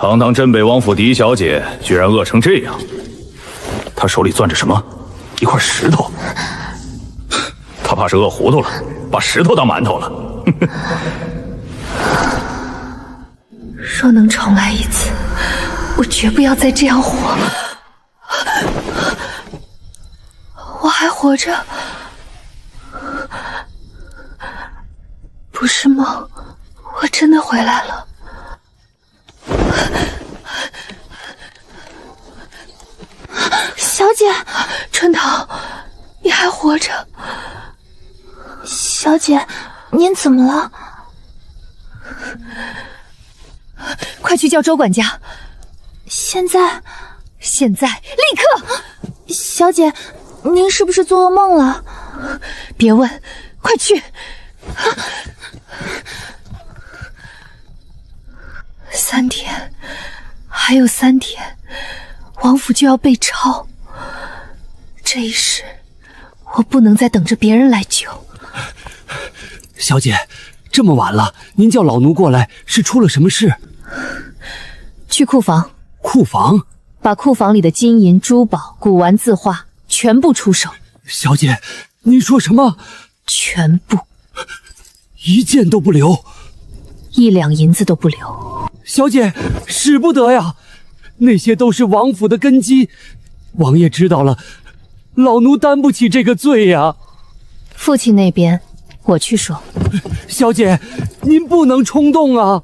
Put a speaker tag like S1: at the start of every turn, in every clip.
S1: 堂堂镇北王府嫡小姐，居然饿成这样！她手里攥着什么？一块石头。她怕是饿糊涂了，把石头当馒头了。
S2: 若能重来一次，我绝不要再这样活。我还活着，不是梦，我真的回来了。小姐，春桃，你还活着？小姐，您怎么了？快去叫周管家！现在，立刻！小姐，您是不是做噩梦了？别问，快去！3天，还有3天，王府就要被抄。这一世，我不能再等着别人来救。
S3: 小姐，这么晚了，您叫老奴过来，是出了什么事？
S2: 去库房。
S3: 库房？
S2: 把库房里的金银珠宝、古玩字画全部出手。
S3: 小姐，您说什么？
S2: 全部，
S3: 一件都不留
S2: ，1两银子都不留。
S3: 小姐，使不得呀！那些都是王府的根基，王爷知道了，老奴担不起这个罪呀。
S2: 父亲那边，我去说。
S3: 小姐，您不能冲动啊！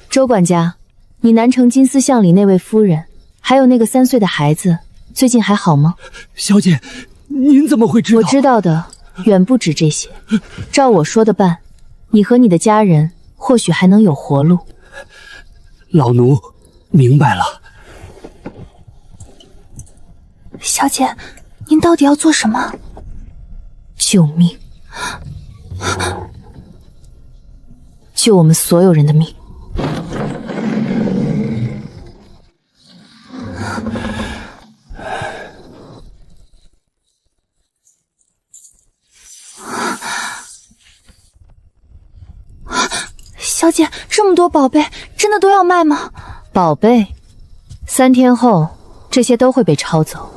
S2: 周管家，你南城金丝巷里那位夫人，还有那个3岁的孩子，最近还好吗？
S3: 小姐，您怎么会知道？
S2: 我知道的远不止这些。照我说的办，你和你的家人或许还能有活路。
S3: 老奴明白了。
S2: 小姐，您到底要做什么？救命！救我们所有人的命！小姐，这么多宝贝，真的都要卖吗？宝贝，3天后这些都会被抄走，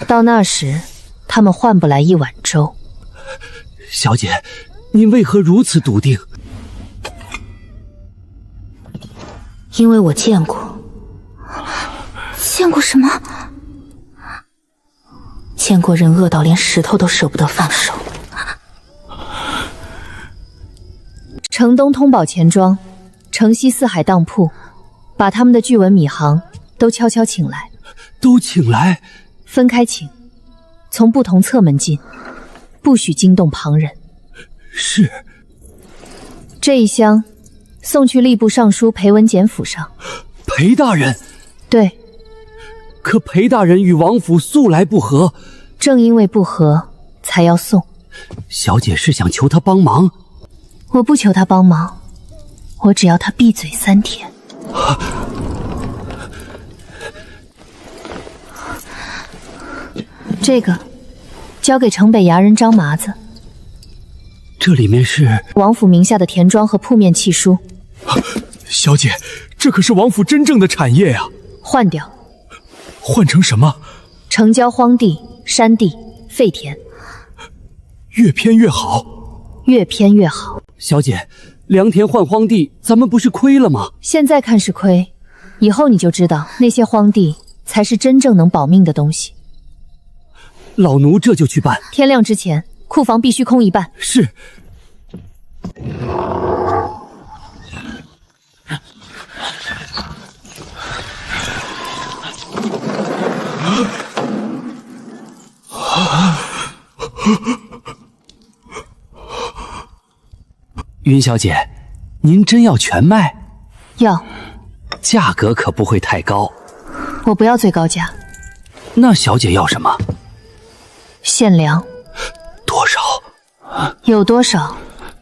S2: 到那时他们换不来1碗粥。
S3: 小姐，您为何如此笃定？
S2: 因为我见过。见过什么？见过人饿到连石头都舍不得放手。城东通宝钱庄，城西四海当铺，把他们的巨文米行都悄悄请来。
S3: 都请来？
S2: 分开请，从不同侧门进，不许惊动旁人。
S3: 是。
S2: 这一箱送去吏部尚书裴文简府上。
S3: 裴大人？
S2: 对。
S3: 可裴大人与王府素来不和，
S2: 正因为不和，才要送。
S3: 小姐是想求他帮忙？
S2: 我不求他帮忙，我只要他闭嘴3天。这个交给城北衙人张麻子。
S3: 这里面是
S2: 王府名下的田庄和铺面契书。
S4: 小姐，这可是王府真正的产业呀！
S2: 换掉。
S4: 换成什么？
S2: 城郊荒地、山地、废田。
S4: 越偏越好。
S2: 越偏越好。
S3: 小姐，良田换荒地，咱们不是亏了吗？
S2: 现在看是亏，以后你就知道那些荒地才是真正能保命的东西。
S3: 老奴这就去办。
S2: 天亮之前，库房必须空一半。
S3: 是。云小姐，您真要全卖？
S2: 要。
S3: 价格可不会太高。
S2: 我不要最高价。
S3: 那小姐要什么？
S2: 限量。
S3: 多少？
S2: 有多少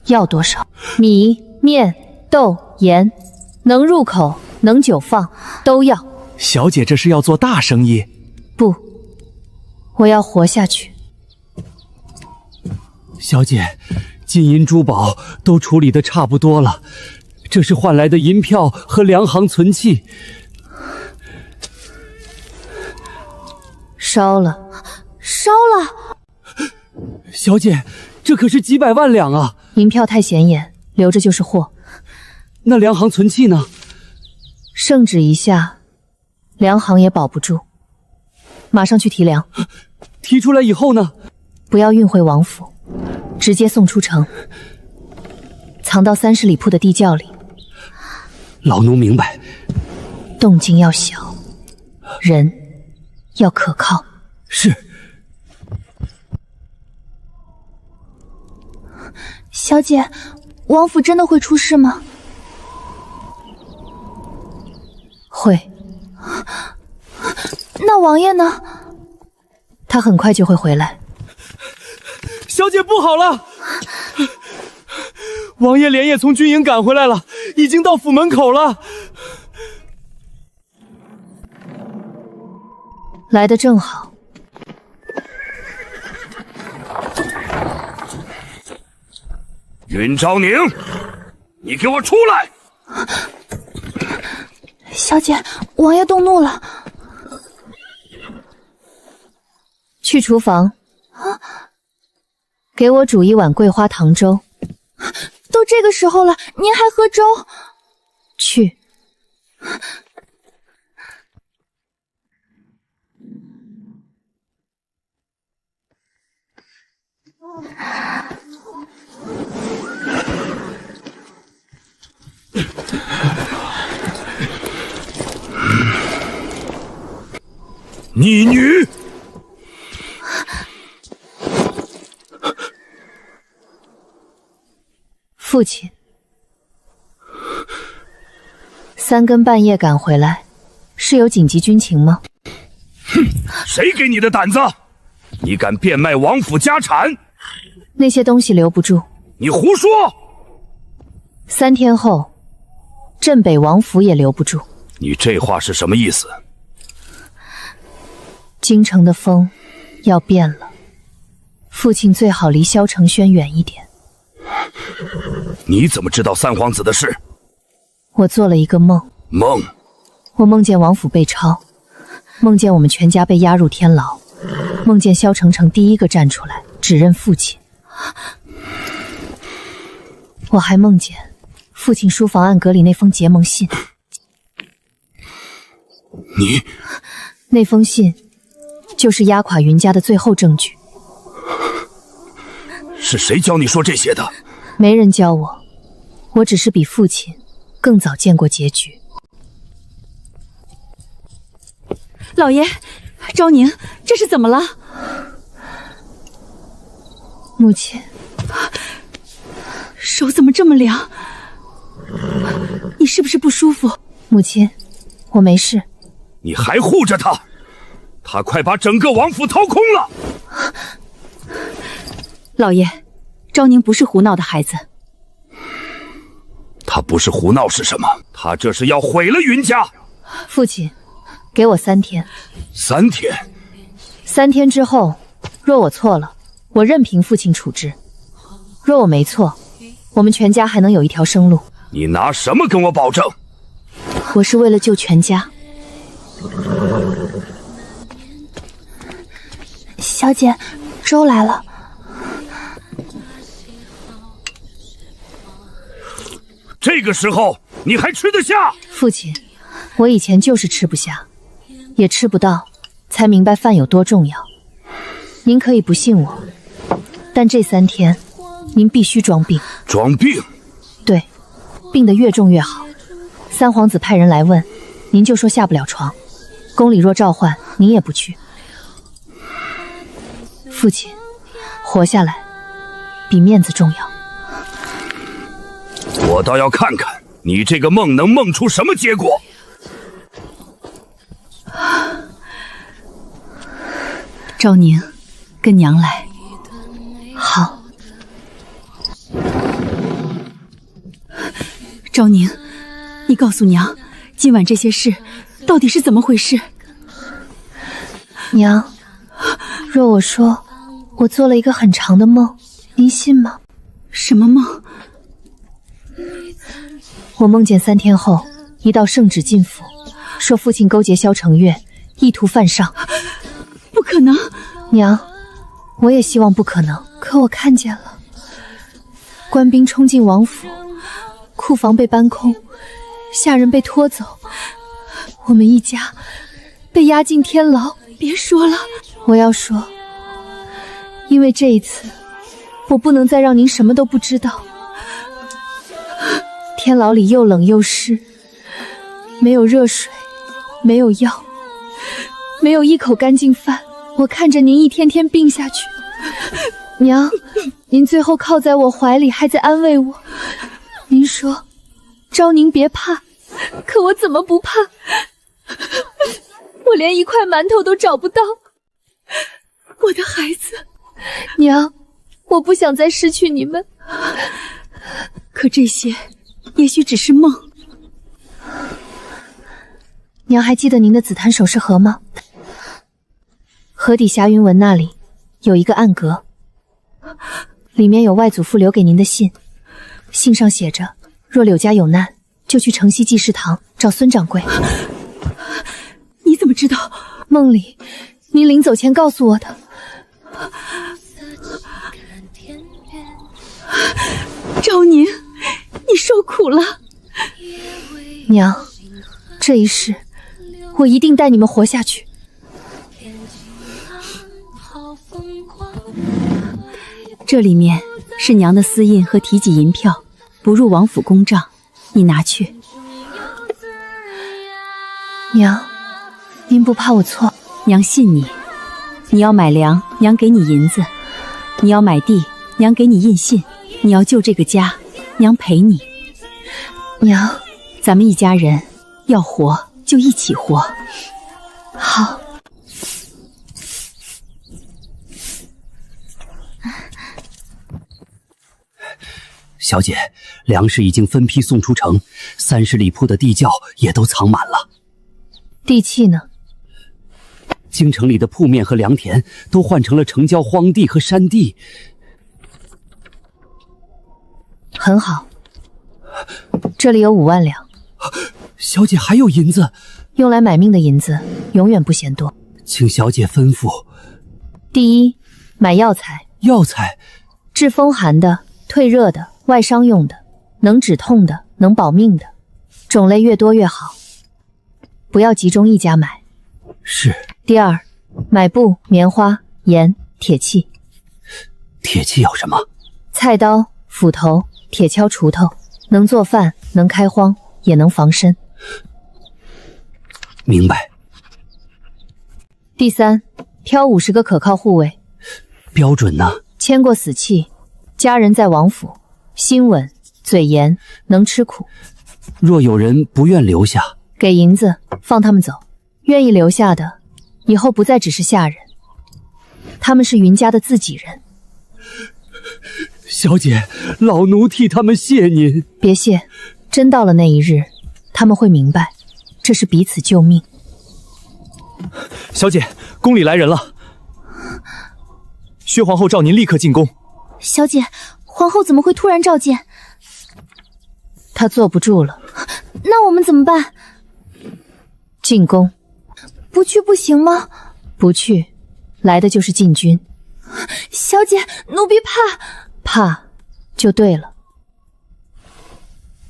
S2: 要多少。米、面、豆、盐，能入口能久放都要。
S4: 小姐这是要做大生意？
S2: 不，我要活下去。
S3: 小姐，金银珠宝都处理得差不多了，这是换来的银票和粮行存器。
S2: 烧了，烧了！
S3: 小姐，这可是几百万两啊！
S2: 银票太显眼，留着就是祸。
S3: 那粮行存器呢？
S2: 圣旨一下，粮行也保不住。马上去提粮。
S3: 提出来以后呢？
S2: 不要运回王府，直接送出城，藏到30里铺的地窖里。
S3: 老奴明白。
S2: 动静要小，人要可靠。
S3: 是。
S2: 小姐，王府真的会出事吗？会。那王爷呢？他很快就会回来。
S3: 小姐不好了！王爷连夜从军营赶回来了，已经到府门口了。
S2: 来得正好。
S1: 云昭宁，你给我出来！
S2: 小姐，王爷动怒了。去厨房，给我煮一碗桂花糖粥。都这个时候了，您还喝粥？去。
S1: 逆女！
S2: 父亲，3更半夜赶回来，是有紧急军情吗？
S1: 哼，谁给你的胆子？你敢变卖王府家产？
S2: 那些东西留不住。
S1: 你胡说
S2: ！3天后，镇北王府也留不住。
S1: 你这话是什么意思？
S2: 京城的风要变了，父亲最好离萧承轩远一点。
S1: 你怎么知道三皇子的事？
S2: 我做了一个梦。
S1: 梦？
S2: 我梦见王府被抄，梦见我们全家被押入天牢，梦见萧承成第一个站出来指认父亲。我还梦见父亲书房暗格里那封结盟信。
S1: 你？
S2: 那封信就是压垮云家的最后证据。
S1: 是谁教你说这些的？
S2: 没人教我，我只是比父亲更早见过结局。
S5: 老爷，昭宁，这是怎么了？
S2: 母亲，
S5: 手怎么这么凉？你是不是不舒服？
S2: 母亲，我没事。
S1: 你还护着他？他快把整个王府掏空了！
S5: 老爷，昭宁不是胡闹的孩子。
S1: 他不是胡闹是什么？他这是要毁了云家！
S2: 父亲，给我3天。
S1: 3天
S2: ？3天之后，若我错了，我任凭父亲处置；若我没错，我们全家还能有一条生路。
S1: 你拿什么跟我保证？
S2: 我是为了救全家。小姐，粥来了。
S1: 这个时候你还吃得下？
S2: 父亲，我以前就是吃不下，也吃不到，才明白饭有多重要。您可以不信我，但这3天，您必须装病。
S1: 装病？
S2: 对，病得越重越好。三皇子派人来问，您就说下不了床。宫里若召唤，您也不去。父亲，活下来比面子重要。
S1: 我倒要看看你这个梦能梦出什么结果。
S5: 昭宁，跟娘来。
S2: 好。
S5: 昭宁，你告诉娘，今晚这些事到底是怎么回事？
S2: 娘，若我说我做了一个很长的梦，您信吗？
S5: 什么梦？
S2: 我梦见3天后，一道圣旨进府，说父亲勾结萧承月，意图犯上。
S5: 不可能！
S2: 娘，我也希望不可能，可我看见了。官兵冲进王府，库房被搬空，下人被拖走，我们一家被押进天牢。
S5: 别说了，
S2: 我要说，因为这一次，我不能再让您什么都不知道。天牢里又冷又湿，没有热水，没有药，没有一口干净饭。我看着您一天天病下去，娘，您最后靠在我怀里，还在安慰我。您说，昭宁别怕，可我怎么不怕？我连一块馒头都找不到。
S5: 我的孩子，
S2: 娘，我不想再失去你们。
S5: 可这些也许只是梦。
S2: 娘还记得您的紫檀首饰盒吗？河底霞云纹那里有一个暗格，里面有外祖父留给您的信，信上写着，若柳家有难，就去城西济世堂找孙掌柜。
S5: 你怎么知道？
S2: 梦里您临走前告诉我的。
S5: 昭宁，你受苦了。
S2: 娘，这一世我一定带你们活下去。
S5: 这里面是娘的私印和提己银票，不入王府公账，你拿去。
S2: 娘，您不怕我错？
S5: 娘信你。你要买粮，娘给你银子；你要买地，娘给你印信；你要救这个家，娘陪你。
S2: 娘，
S5: 咱们一家人要活就一起活。
S2: 好。
S3: 小姐，粮食已经分批送出城，30里铺的地窖也都藏满了。
S2: 地契呢？
S3: 京城里的铺面和良田都换成了城郊荒地和山地。
S2: 很好，这里有5万两。
S3: 小姐还有银子？
S2: 用来买命的银子永远不嫌多。
S3: 请小姐吩咐。
S2: 第一，买药材。
S3: 药材？
S2: 治风寒的、退热的、外伤用的，能止痛的、能保命的，种类越多越好，不要集中一家买。
S3: 是。
S2: 第二，买布、棉花、盐、铁器。
S3: 铁器有什么？
S2: 菜刀、斧头、铁锹、锄头，能做饭，能开荒，也能防身。
S3: 明白。
S2: 第三，挑50个可靠护卫。
S3: 标准呢？
S2: 签过死契，家人在王府，心稳，嘴严，能吃苦。
S3: 若有人不愿留下，
S2: 给银子，放他们走。愿意留下的，以后不再只是下人，他们是云家的自己人。
S3: 小姐，老奴替他们谢您。
S2: 别谢，真到了那一日，他们会明白，这是彼此救命。
S4: 小姐，宫里来人了。薛皇后召您立刻进宫。
S2: 小姐，皇后怎么会突然召见？她坐不住了。那我们怎么办？进宫。不去不行吗？不去，来的就是禁军。小姐，奴婢怕。怕就对了。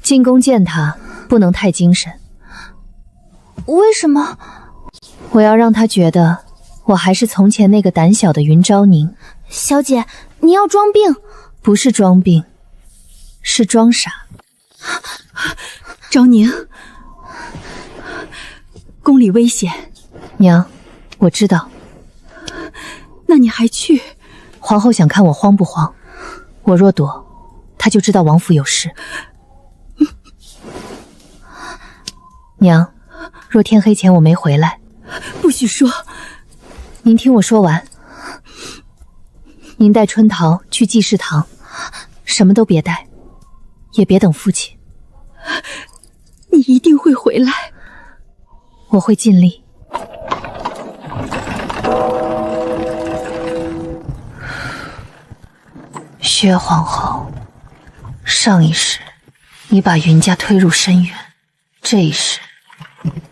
S2: 进宫见他，不能太精神。为什么？我要让他觉得我还是从前那个胆小的云昭宁。小姐，你要装病？不是装病，是装傻。
S5: 昭宁，宫里危险。
S2: 娘，我知道。
S5: 那你还去？
S2: 皇后想看我慌不慌，我若躲，她就知道王府有事。娘，若天黑前我没回来，
S5: 不许说。
S2: 您听我说完。您带春桃去济世堂，什么都别带，也别等父亲。
S5: 你一定会回来。
S2: 我会尽力。薛皇后，上一世你把云家推入深渊，这一世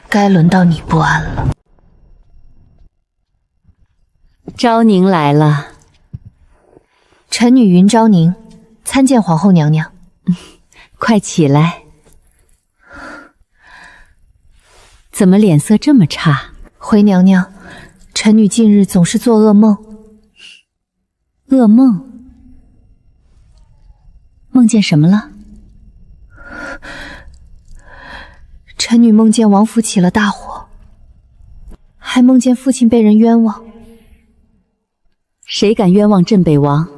S2: 该轮到你不安了。
S5: 昭宁来了。
S2: 臣女云昭宁，参见皇后娘娘。
S5: 快起来。怎么脸色这么差？
S2: 回娘娘，臣女近日总是做噩梦。
S5: 噩梦？梦见什么了？
S2: 臣女梦见王府起了大火，还梦见父亲被人冤枉。
S5: 谁敢冤枉镇北王？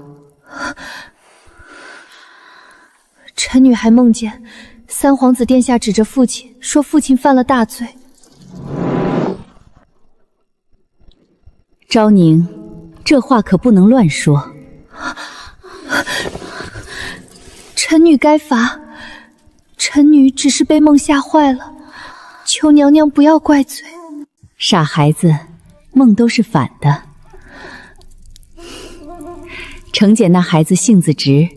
S2: 臣女还梦见三皇子殿下指着父亲说父亲犯了大罪。
S5: 昭宁，这话可不能乱说。
S2: 臣女该罚，臣女只是被梦吓坏了，求娘娘不要怪罪。
S5: 傻孩子，梦都是反的。程姐那孩子性子直，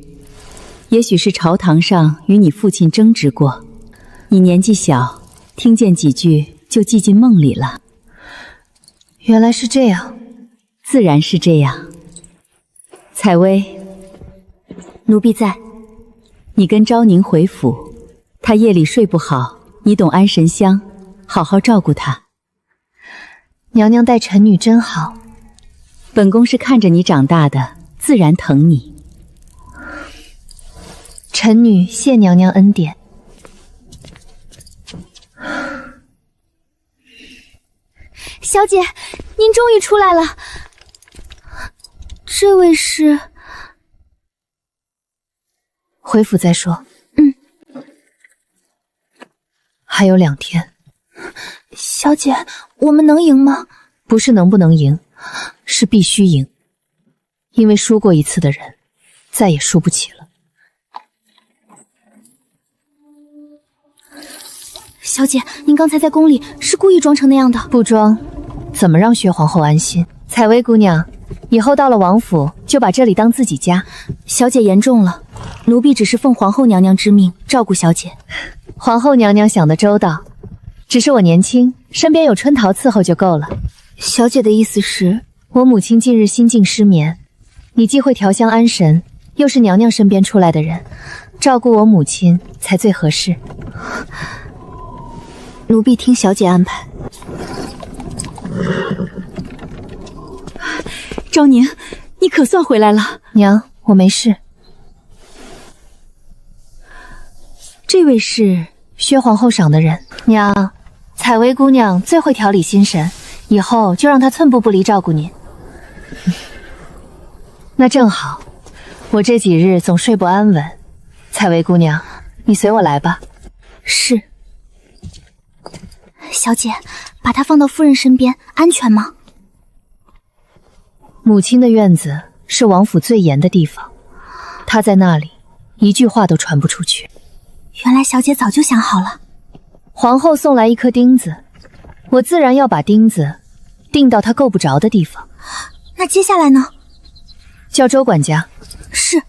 S5: 也许是朝堂上与你父亲争执过，你年纪小，听见几句就记进梦里了。
S2: 原来是这样。
S5: 自然是这样。采薇，奴婢在。你跟昭宁回府，她夜里睡不好，你懂安神香，好好照顾她。
S2: 娘娘待臣女真好。
S5: 本宫是看着你长大的，自然疼你。
S2: 臣女谢娘娘恩典。小姐，您终于出来了。这位是？回府再说。还有2天。小姐，我们能赢吗？不是能不能赢，是必须赢。因为输过一次的人，再也输不起了。小姐，您刚才在宫里是故意装成那样的？不装，怎么让薛皇后安心？采薇姑娘，以后到了王府就把这里当自己家。小姐言重了，奴婢只是奉皇后娘娘之命照顾小姐。皇后娘娘想得周到，只是我年轻，身边有春桃伺候就够了。小姐的意思是，我母亲近日心境失眠，你既会调香安神，又是娘娘身边出来的人，照顾我母亲才最合适。奴婢听小姐安排。
S5: 昭宁，你可算回来了。
S2: 娘，我没事。
S5: 这位是
S2: 薛皇后赏的人。娘，采薇姑娘最会调理心神，以后就让她寸步不离照顾您。那正好，我这几日总睡不安稳。采薇姑娘，你随我来吧。是。小姐，把她放到夫人身边，安全吗？母亲的院子是王府最严的地方，她在那里，一句话都传不出去。原来小姐早就想好了。皇后送来一颗钉子，我自然要把钉子钉到她够不着的地方。那接下来呢？叫周管家。是。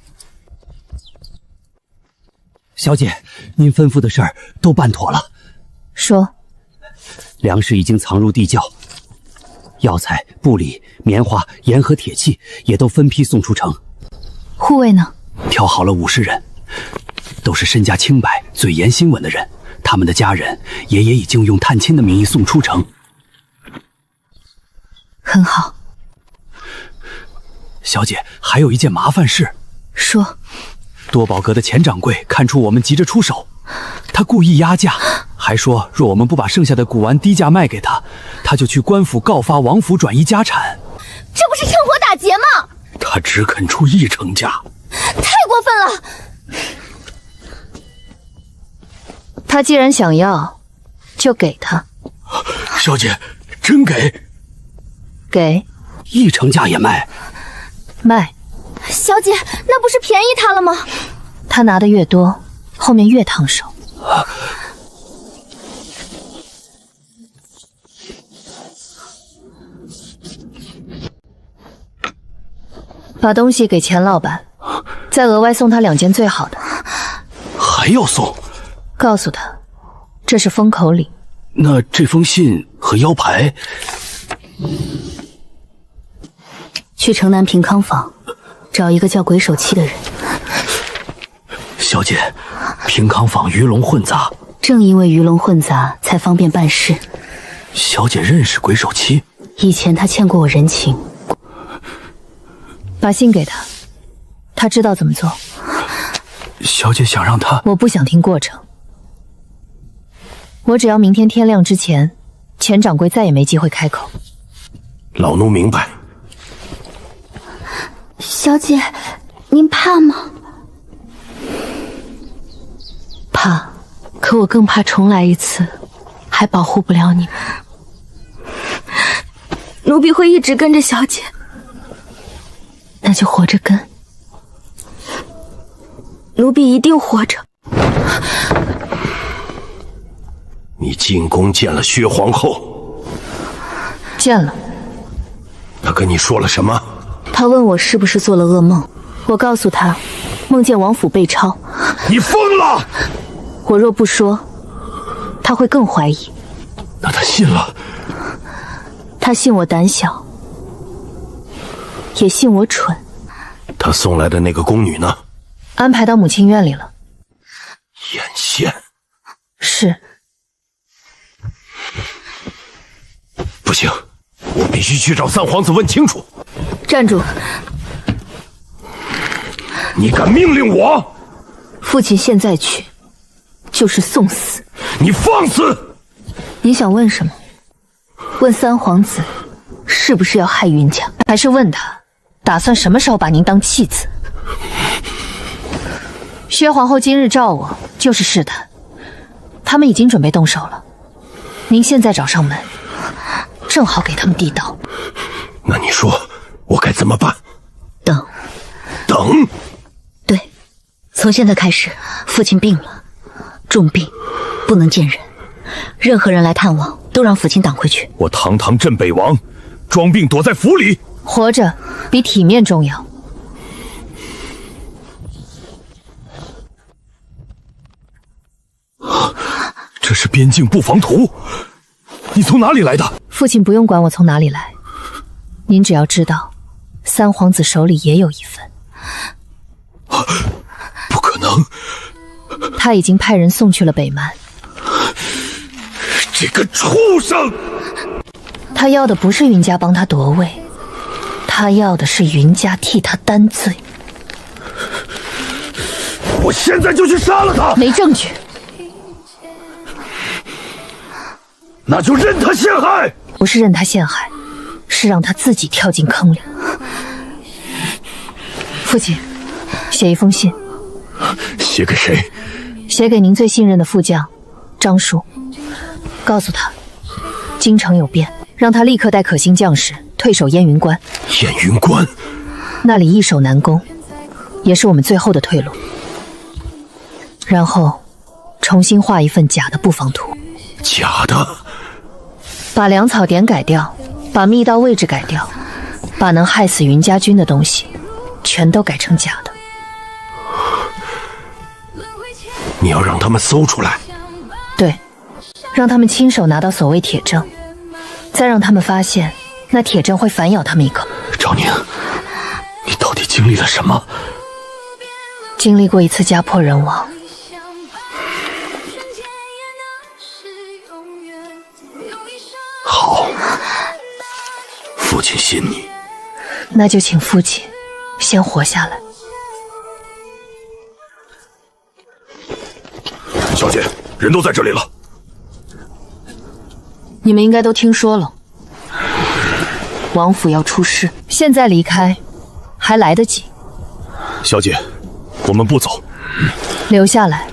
S3: 小姐，您吩咐的事儿都办妥了。
S2: 说。
S3: 粮食已经藏入地窖，药材、布里、棉花、盐和铁器也都分批送出城。
S2: 护卫呢？
S3: 挑好了50人，都是身家清白、嘴严心稳的人。他们的家人，爷爷已经用探亲的名义送出城。
S2: 很好。
S3: 小姐，还有一件麻烦事。
S2: 说。
S3: 多宝阁的钱掌柜看出我们急着出手，他故意压价，还说若我们不把剩下的古玩低价卖给他，他就去官府告发王府转移家产。
S2: 这不是趁火打劫吗？
S3: 他只肯出1成价，
S2: 太过分了。他既然想要，就给他。
S4: 小姐，真给？
S2: 给
S3: 1成价也卖？
S2: 卖。小姐，那不是便宜他了吗？他拿的越多，后面越烫手。把东西给钱老板，再额外送他2件最好的。
S4: 还要送？
S2: 告诉他，这是封口礼。
S4: 那这封信和腰牌，
S5: 去城南平康坊，找一个叫鬼手七的人。
S4: 小姐，平康坊鱼龙混杂，
S5: 正因为鱼龙混杂，才方便办事。
S4: 小姐认识鬼手七？
S5: 以前他欠过我人情。
S2: 把信给他，他知道怎么做。
S4: 小姐想让他……
S2: 我不想听过程，我只要明天天亮之前，钱掌柜再也没机会开口。
S6: 老奴明白。
S5: 小姐，您怕吗？怕，可我更怕重来一次，还保护不了你们。奴婢会一直跟着小姐，那就活着跟。奴婢一定活着。
S6: 你进宫见了薛皇后？
S2: 见了。
S6: 她跟你说了什么？
S5: 她问我是不是做了噩梦，我告诉她，梦见王府被抄。
S6: 你疯了！
S5: 我若不说，她会更怀疑。
S4: 那她信了？
S5: 她信我胆小，也信我蠢。
S6: 她送来的那个宫女呢？
S2: 安排到母亲院里了。
S6: 眼线。
S2: 是。
S6: 不行，我必须去找三皇子问清楚。
S5: 站住！
S6: 你敢命令我？
S5: 父亲现在去，就是送死。
S6: 你放肆！
S5: 你想问什么？问三皇子是不是要害云家，
S2: 还是问他打算什么时候把您当弃子？薛皇后今日召我，就是试探，他们已经准备动手了。您现在找上门，正好给他们递刀。
S6: 那你说我该怎么办？
S5: 等。
S6: 等？
S5: 对，从现在开始，父亲病了，重病，不能见人，任何人来探望都让父亲挡回去。
S1: 我堂堂镇北王，装病躲在府里，
S2: 活着比体面重要。
S4: 这是边境布防图，你从哪里来的？
S2: 父亲不用管我从哪里来，您只要知道，三皇子手里也有一份。
S4: 不可能！
S2: 他已经派人送去了北蛮。
S6: 这个畜生！
S2: 他要的不是云家帮他夺位，他要的是云家替他担罪。
S6: 我现在就去杀了他！
S2: 没证据。
S6: 那就任他陷害。
S2: 不是任他陷害，是让他自己跳进坑里。父亲，写一封信。
S6: 写给谁？
S2: 写给您最信任的副将张树，告诉他京城有变，让他立刻带可心将士退守燕云关。
S6: 燕云关
S2: 那里易守难攻，也是我们最后的退路。然后重新画一份假的布防图。
S6: 假的？
S2: 把粮草点改掉，把密道位置改掉，把能害死云家军的东西全都改成假的。
S6: 你要让他们搜出来？
S2: 对，让他们亲手拿到所谓铁证，再让他们发现那铁证会反咬他们一口。
S4: 赵宁，你到底经历了什么？
S2: 经历过一次家破人亡。
S6: 好，父亲信你。
S2: 那就请父亲先活下来。
S6: 小姐，人都在这里了。
S2: 你们应该都听说了，王府要出事，现在离开还来得及。
S1: 小姐，我们不走，
S2: 留下来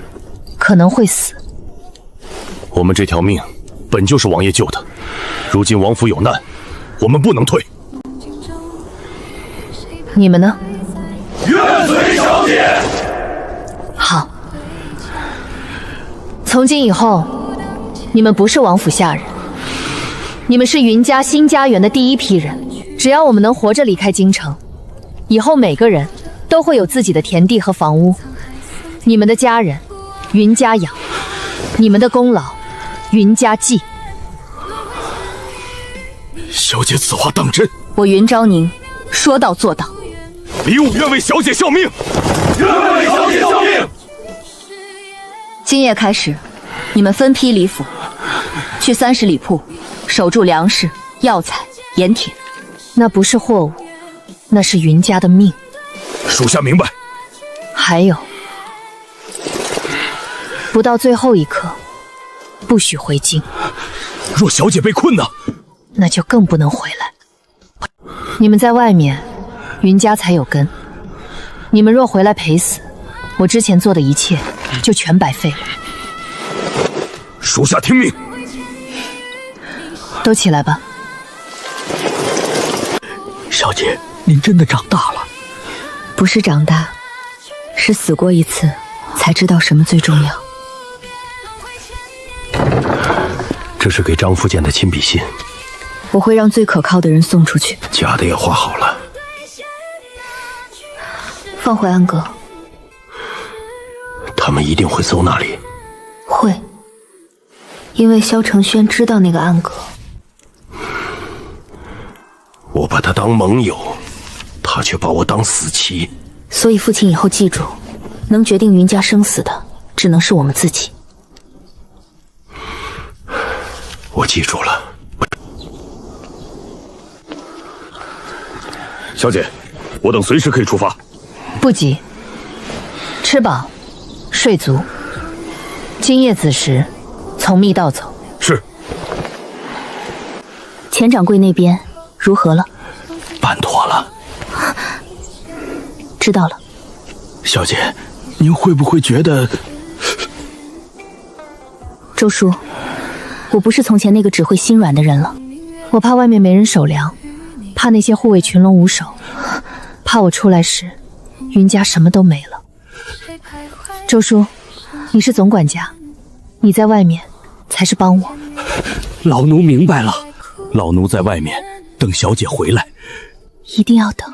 S2: 可能会死。
S1: 我们这条命本就是王爷救的，如今王府有难，我们不能退。
S2: 你们呢？
S6: 愿随小姐。
S2: 好，从今以后，你们不是王府下人，你们是云家新家园的第一批人。只要我们能活着离开京城，以后每个人都会有自己的田地和房屋。你们的家人，云家养，你们的功劳，云家记。
S4: 小姐此话当真？
S2: 我云昭宁说到做到。
S4: 李武愿为小姐效命，愿为小姐效命。
S2: 今夜开始，你们分批离府，去30里铺守住粮食、药材、盐铁。那不是货物，那是云家的命。
S4: 属下明白。
S2: 还有，不到最后一刻，不许回京。
S4: 若小姐被困呢？
S2: 那就更不能回来。你们在外面，云家才有根。你们若回来陪死，我之前做的一切就全白费了。
S4: 属下听命。
S2: 都起来吧。
S3: 小姐，您真的长大了。
S5: 不是长大，是死过一次，才知道什么最重要。
S6: 这是给张福建的亲笔信，
S5: 我会让最可靠的人送出去。
S6: 假的也画好了，
S5: 放回安阁。
S6: 他们一定会搜那里。
S5: 会，因为萧承轩知道那个暗阁。
S6: 我把他当盟友，他却把我当死棋。
S5: 所以父亲以后记住，能决定云家生死的，只能是我们自己。
S6: 我记住了。
S1: 小姐，我等随时可以出发。
S2: 不急，吃饱，睡足。今夜子时，从密道走。
S1: 是。
S5: 钱掌柜那边如何了？
S3: 办妥了。
S5: 知道了。
S3: 小姐，您会不会觉得……
S5: 周叔，我不是从前那个只会心软的人了。
S2: 我怕外面没人守粮，怕那些护卫群龙无首，怕我出来时，云家什么都没了。周叔，你是总管家，你在外面才是帮我。
S3: 老奴明白了，老奴在外面等小姐回来，
S5: 一定要等。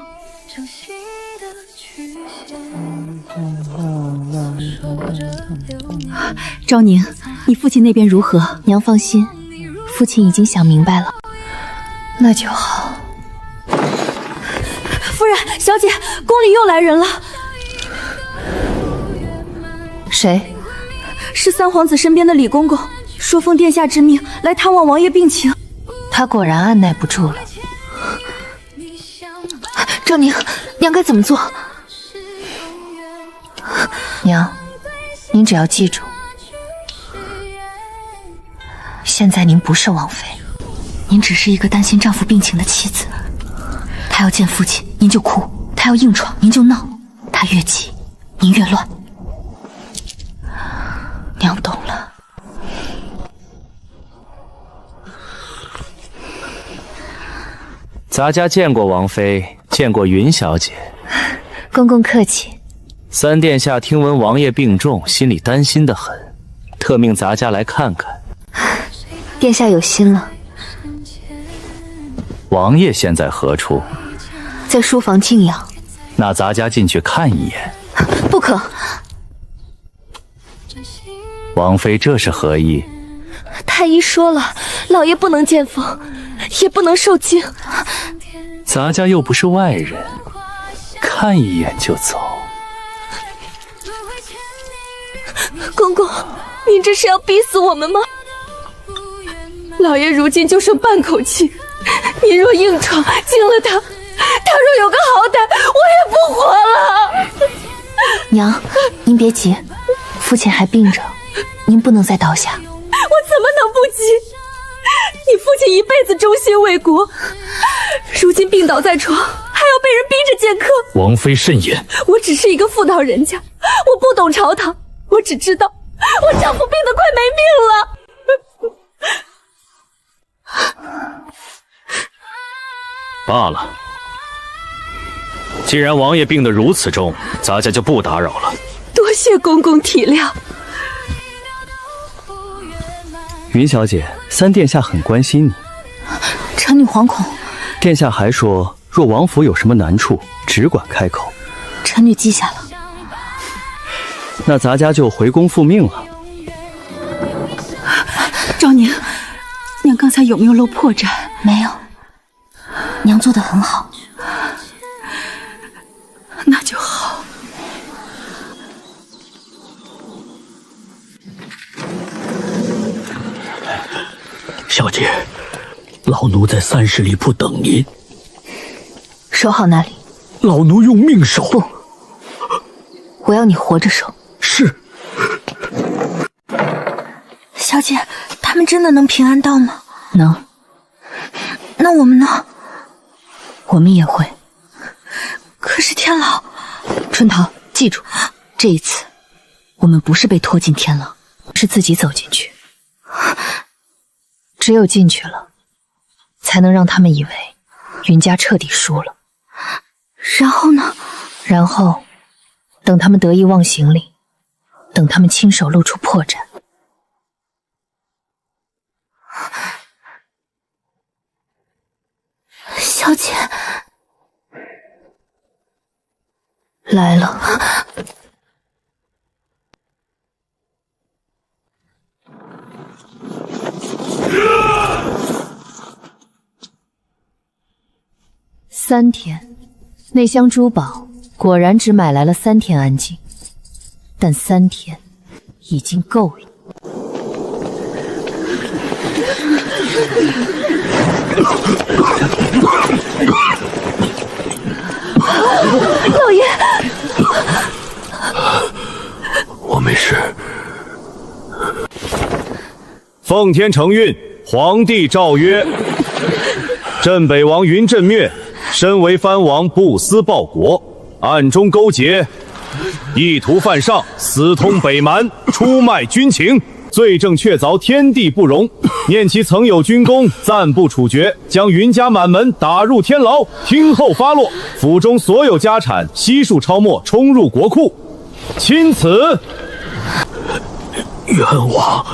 S5: 昭宁，你父亲那边如何？娘放心，父亲已经想明白了。
S2: 那就好。
S5: 夫人，小姐，宫里又来人了。
S2: 谁？
S5: 是三皇子身边的李公公，说奉殿下之命来探望王爷病情。
S2: 他果然按耐不住了。
S5: 昭宁，娘该怎么做？
S2: 娘，您只要记住，现在您不是王妃，
S5: 您只是一个担心丈夫病情的妻子。他要见父亲，您就哭；他要硬闯，您就闹；他越急，您越乱。
S2: 娘懂了。
S7: 咱家见过王妃，见过云小姐。
S2: 公公客气。
S7: 三殿下听闻王爷病重，心里担心得很，特命咱家来看看。
S5: 殿下有心了。
S7: 王爷现在何处？
S5: 在书房静养。
S7: 那咱家进去看一眼。
S5: 不可。
S7: 王妃这是何意？
S5: 太医说了，老爷不能见风，也不能受惊。
S7: 咱家又不是外人，看一眼就走。
S5: 公公，您这是要逼死我们吗？老爷如今就剩半口气，您若硬闯惊了他，他若有个好歹，我也不活了。娘，您别急，父亲还病着，您不能再倒下。我怎么能不急？你父亲一辈子忠心为国，如今病倒在床，还要被人逼着见客。
S1: 王妃慎言。
S5: 我只是一个妇道人家，我不懂朝堂，我只知道我丈夫病得快没命了。
S7: 罢了，既然王爷病得如此重，咱家就不打扰了。
S5: 多谢公公体谅。
S7: 云小姐，三殿下很关心你。
S5: 臣女惶恐。
S7: 殿下还说，若王府有什么难处，只管开口。
S5: 臣女记下了。
S7: 那咱家就回宫复命了。
S2: 昭宁，娘刚才有没有漏破绽？
S8: 没有，娘做得很好。
S2: 那就好。
S4: 小姐，老奴在30里铺等您。
S2: 守好那里。
S4: 老奴用命守。
S2: 不，我要你活着守。
S4: 是。
S8: 小姐，他们真的能平安到吗？
S2: 能。
S8: 那我们呢？
S2: 我们也会。
S8: 可是天牢，
S2: 春桃，记住，这一次我们不是被拖进天牢，是自己走进去。只有进去了，才能让他们以为云家彻底输了。
S8: 然后呢？
S2: 然后，等他们得意忘形里，等他们亲手露出破绽。
S8: 小姐，
S2: 来了。3天，那箱珠宝果然只买来了3天安静，但3天已经够了。
S8: 老爷，
S6: 我没事。
S9: 奉天承运，皇帝诏曰：镇北王云震灭，身为藩王，不思报国，暗中勾结，意图犯上，私通北蛮，出卖军情，罪证确凿，天地不容。念其曾有军功，暂不处决，将云家满门打入天牢，听候发落。府中所有家产悉数抄没，冲入国库。钦此。
S4: 冤枉！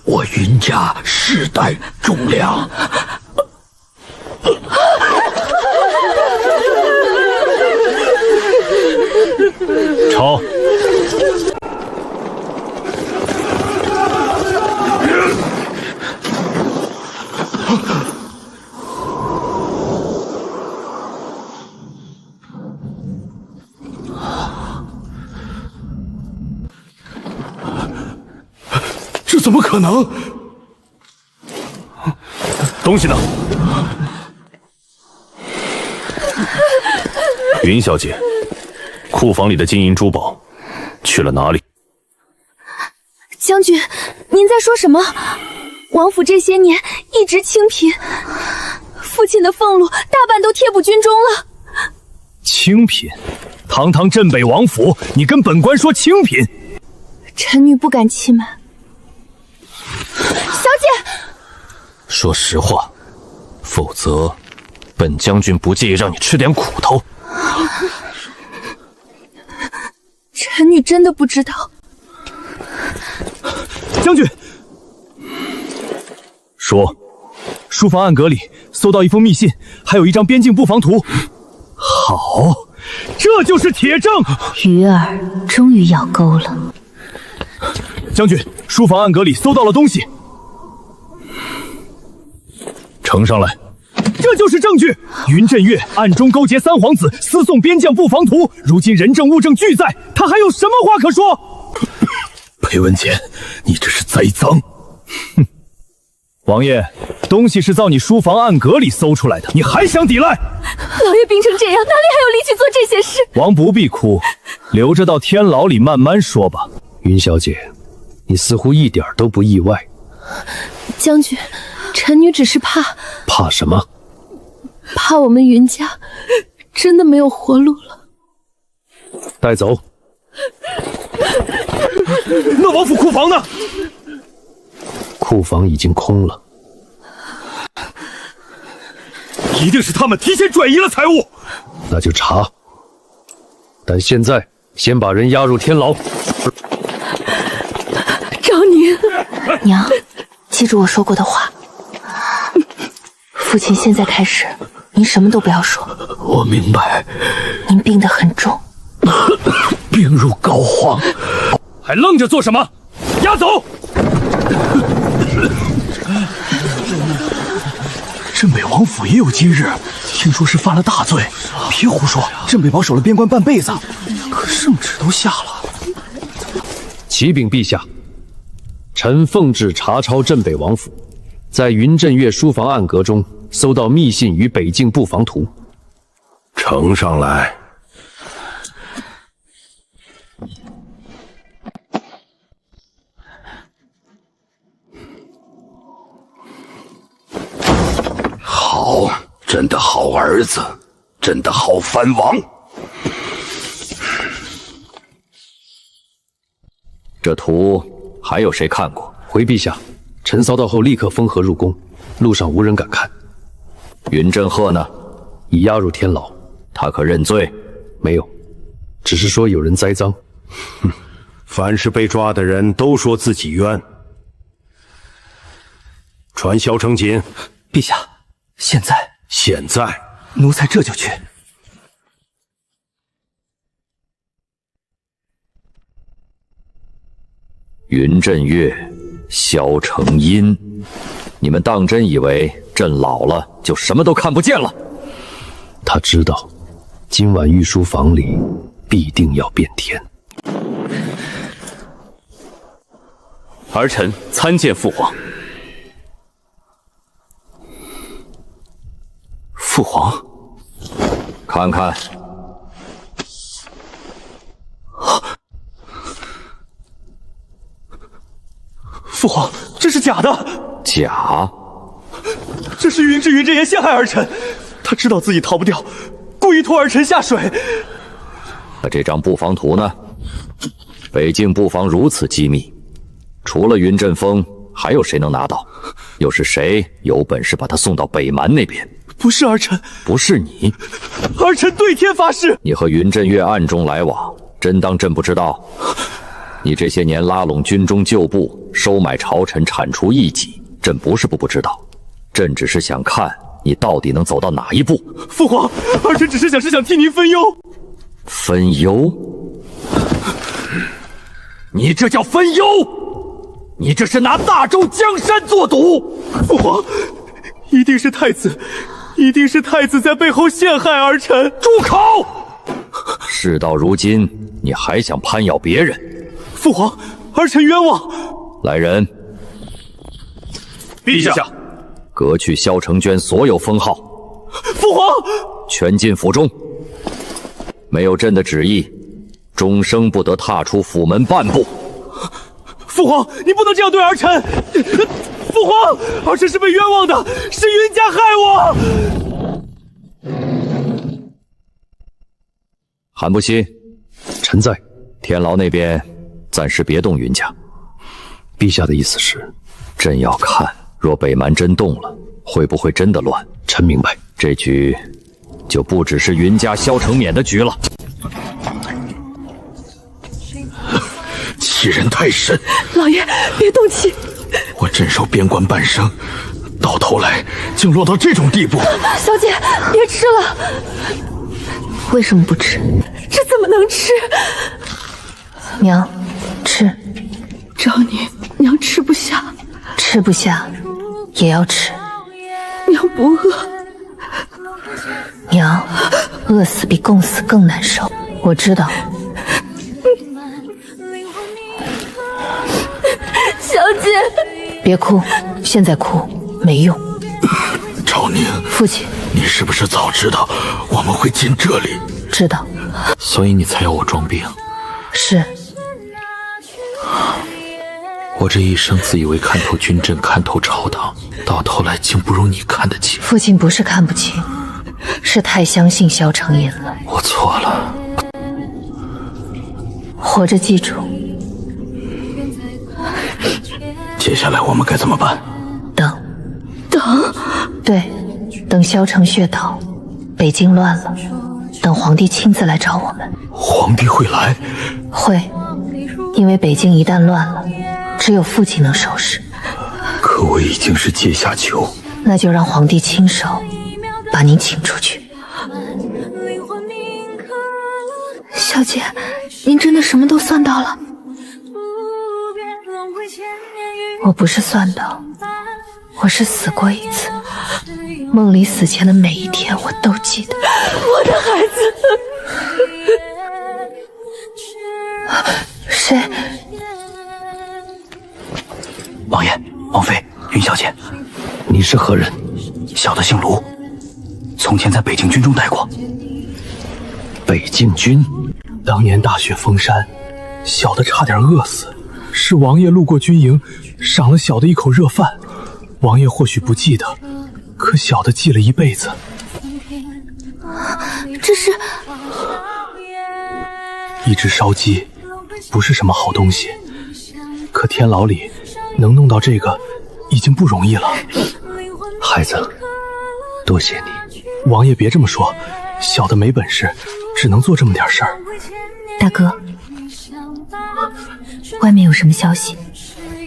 S4: 我云家世代忠良。
S9: 抄。
S4: 这怎么可能？
S9: 东西呢？云小姐，库房里的金银珠宝去了哪里？
S8: 将军，您在说什么？王府这些年一直清贫，父亲的俸禄大半都贴补军中了。
S1: 清贫？堂堂镇北王府，你跟本官说清贫？
S8: 臣女不敢欺瞒。小姐，
S6: 说实话，否则本将军不介意让你吃点苦头。
S8: 臣女真的不知道。
S1: 将军，说，书房暗格里搜到一封密信，还有一张边境布防图。好，这就是铁证。
S2: 鱼儿终于咬钩了。
S1: 将军，书房暗格里搜到了东西，
S9: 呈上来。
S1: 这就是证据。云震岳暗中勾结三皇子，私送边将布防图，如今人证物证俱在，他还有什么话可说？
S4: 裴文乾，你这是栽赃！
S1: 哼，王爷，东西是造你书房暗格里搜出来的，你还想抵赖？
S8: 老爷病成这样，哪里还有力气做这些事？
S1: 王不必哭，留着到天牢里慢慢说吧。
S6: 云小姐，你似乎一点都不意外。
S8: 将军，臣女只是怕。
S6: 怕什么？
S8: 怕我们云家真的没有活路了。
S6: 带走。
S1: 那王府库房呢？
S6: 库房已经空了。
S1: 一定是他们提前转移了财物。
S6: 那就查。但现在先把人押入天牢。
S8: 昭宁，
S2: 娘，记住我说过的话。父亲现在开始，您什么都不要说。
S4: 我明白。
S2: 您病得很重，
S4: 病入膏肓，
S1: 还愣着做什么？押走！
S3: 镇北王府也有今日，听说是犯了大罪。别胡说，镇北保守了边关半辈子，可圣旨都下了。
S6: 启禀陛下，臣奉旨查抄镇北王府，在云镇岳书房暗格中搜到密信与北境布防图，
S4: 呈上来。
S10: 好，真的好儿子，真的好藩王。
S6: 这图还有谁看过？回陛下，臣扫到后立刻封河入宫，路上无人敢看。云振鹤呢？已押入天牢。他可认罪？没有，只是说有人栽赃。
S4: 哼，凡是被抓的人都说自己冤。传萧承锦。
S3: 陛下，现在，奴才这就去。
S6: 云振岳、萧承殷，你们当真以为朕老了就什么都看不见了？他知道，今晚御书房里必定要变天。
S1: 儿臣参见父皇。父皇，
S6: 看看。
S3: 父皇，这是假的。
S6: 假？
S3: 这是云之云真言陷害儿臣，他知道自己逃不掉，故意拖儿臣下水。
S6: 那这张布防图呢？北境布防如此机密，除了云振峰，还有谁能拿到？又是谁有本事把他送到北蛮那边？
S3: 不是儿臣，
S6: 不是你，
S3: 儿臣对天发誓。
S6: 你和云振岳暗中来往，真当朕不知道？你这些年拉拢军中旧部，收买朝臣，铲除异己，朕不是不知道，朕只是想看你到底能走到哪一步。
S3: 父皇，儿臣只是想替您分忧。
S6: 分忧？你这叫分忧？你这是拿大周江山做赌！
S3: 父皇，一定是太子在背后陷害儿臣。
S6: 住口！事到如今，你还想攀咬别人？
S3: 父皇，儿臣冤枉。
S6: 来人！
S1: 陛下，
S6: 革去萧承娟所有封号。
S3: 父皇，
S6: 全进府中。没有朕的旨意，终生不得踏出府门半步。
S3: 父皇，你不能这样对儿臣。父皇，儿臣是被冤枉的，是云家害我。
S6: 韩不息，臣在。天牢那边暂时别动云家。陛下的意思是，朕要看，若北蛮真动了，会不会真的乱？臣明白，这局就不只是云家萧承勉的局了。
S10: 欺人太甚！
S8: 老爷，别动气。
S10: 我镇守边关半生，到头来竟落到这种地步。
S8: 小姐，别吃了。
S2: 为什么不吃？
S8: 这怎么能吃？
S2: 娘，吃。
S8: 昭宁，娘吃不下。
S2: 吃不下，也要吃。
S8: 娘不饿。
S2: 娘，饿死比供死更难受。我知道。
S8: 小姐，
S2: 别哭，现在哭没用。
S10: 昭宁，
S2: 父亲，
S10: 你是不是早知道我们会进这里？
S2: 知道。
S10: 所以你才要我装病？
S2: 是。
S10: 我这一生自以为看透军阵，看透朝堂，到头来竟不如你看得清。
S2: 父亲不是看不清，是太相信萧承殷了。
S10: 我错了。
S2: 活着记住。
S10: 接下来我们该怎么办？
S2: 等。对，等萧承血倒，北京乱了，等皇帝亲自来找我们。
S10: 皇帝会来？
S2: 会，因为北京一旦乱了，只有父亲能收拾。
S10: 可我已经是阶下囚。
S2: 那就让皇帝亲手把您请出去。
S8: 小姐，您真的什么都算到了？
S2: 我不是算到，我是死过一次，梦里死前的每一天我都记得。
S8: 我的孩子，
S2: 谁？
S3: 王爷、王妃、云小姐，
S10: 你是何人？
S3: 小的姓卢，从前在北境军中待过。
S10: 北境军？
S3: 当年大雪封山，小的差点饿死，是王爷路过军营，赏了小的一口热饭。王爷或许不记得，可小的记了一辈子。
S8: 这是
S3: 一只烧鸡，不是什么好东西，可天牢里能弄到这个已经不容易了。
S10: 孩子，多谢你。
S3: 王爷别这么说，小的没本事，只能做这么点事儿。
S2: 大哥，外面有什么消息？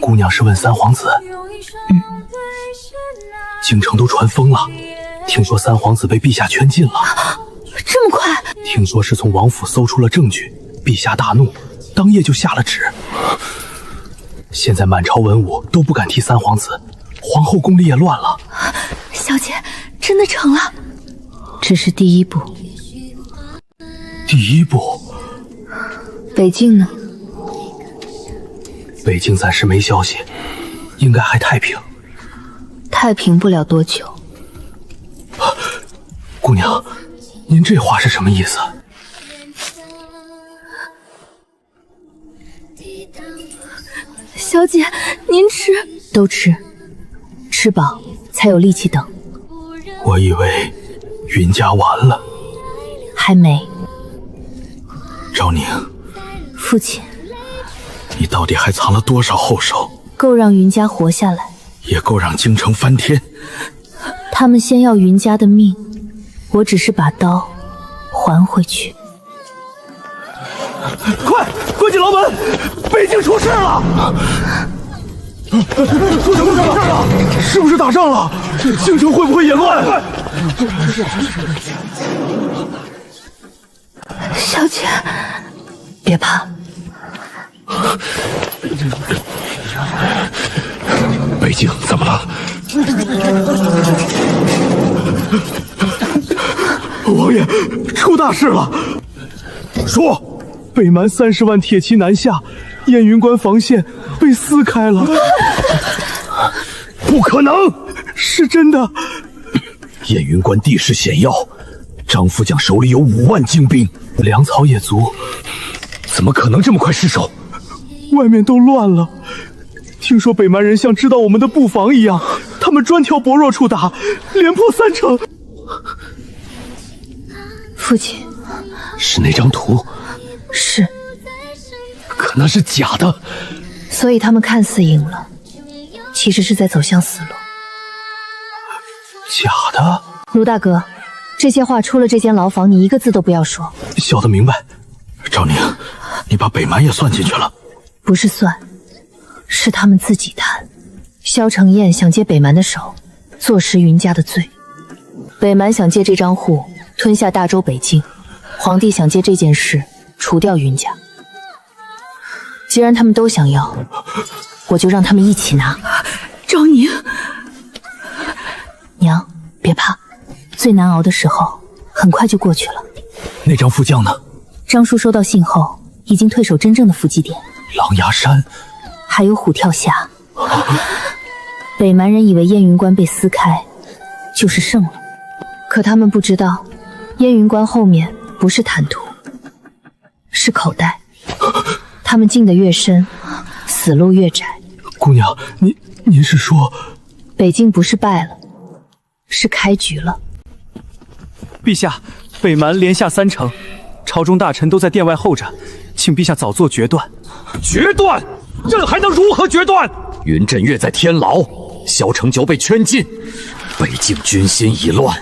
S3: 姑娘是问三皇子。京城都传疯了，听说三皇子被陛下圈禁了。
S2: 这么快？
S3: 听说是从王府搜出了证据，陛下大怒，当夜就下了旨。现在满朝文武都不敢提三皇子，皇后宫里也乱了。
S2: 小姐，真的成了？
S5: 只是第一步。
S3: 第一步？
S5: 北境呢？
S3: 北境暂时没消息，应该还太平。
S5: 太平不了多久。
S3: 姑娘，您这话是什么意思？
S8: 小姐，您吃。
S5: 都吃，吃饱才有力气等。
S3: 我以为云家完了。
S5: 还没。
S3: 昭宁，
S5: 父亲，
S4: 你到底还藏了多少后手？
S5: 够让云家活下来，
S4: 也够让京城翻天。
S5: 他们先要云家的命，我只是把刀还回去。
S4: 快，关紧牢门！北境出事了！出什么事了？是不是打仗了？京城会不会也乱？
S2: 小姐，别怕。
S4: 北境怎么了？王爷，出大事了！说，
S3: 北蛮30万铁骑南下，燕云关防线被撕开了。
S4: 不可能，
S3: 是真的。
S4: 燕云关地势险要，张副将手里有5万精兵，
S3: 粮草也足，
S4: 怎么可能这么快失守？
S3: 外面都乱了。听说北蛮人像知道我们的布防一样，他们专挑薄弱处打，连破3城。
S2: 父亲，
S4: 是那张图？
S2: 是。
S4: 可那是假的。
S2: 所以他们看似赢了，其实是在走向死路。
S3: 假的？
S2: 卢大哥，这些话出了这间牢房，你一个字都不要说。
S3: 小的明白。
S4: 赵宁，你把北蛮也算进去了？
S2: 不是算，是他们自己谈。萧承彦想借北蛮的手，坐实云家的罪。
S5: 北蛮想借这张户吞下大周北境，皇帝想借这件事除掉云家。既然他们都想要，我就让他们一起拿。
S8: 昭宁，
S5: 娘，别怕，最难熬的时候很快就过去了。
S3: 那张副将呢？
S5: 张叔收到信后，已经退守真正的伏击点
S3: 狼牙山，
S5: 还有虎跳峡。北蛮人以为燕云关被撕开就是胜了，
S2: 可他们不知道，燕云关后面不是坦途，是口袋。他们进得越深，死路越窄。
S3: 姑娘，您是说，
S2: 北境不是败了，是开局了。
S3: 陛下，北蛮连下3城，朝中大臣都在殿外候着，请陛下早做决断。
S9: 决断？这还能如何决断？云振岳在天牢，萧承久被圈禁，北境军心已乱。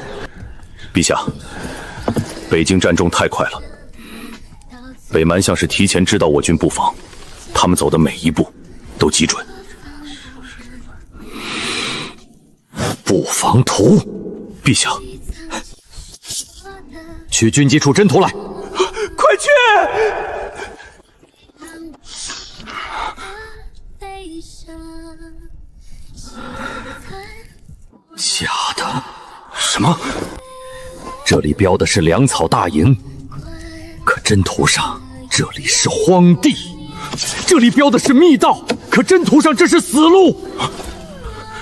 S1: 陛下，北境战中太快了，北蛮像是提前知道我军布防，他们走的每一步都极准。
S9: 布防图，
S1: 陛下，
S9: 去军机处侦图来，
S3: 快去！
S6: 假的。
S1: 什么？
S6: 这里标的是粮草大营，可真图上这里是荒地。这里标的是密道，可真图上这是死路。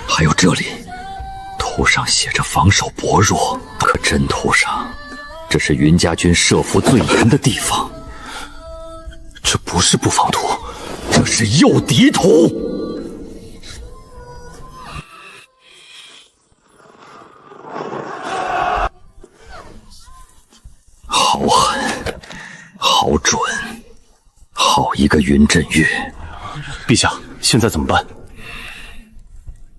S6: 还有这里，图上写着防守薄弱，可真图上这是云家军设伏最严的地方。
S1: 这不是布防图，
S6: 这是诱敌图。好狠，好准，好一个云振月！
S1: 陛下，现在怎么办？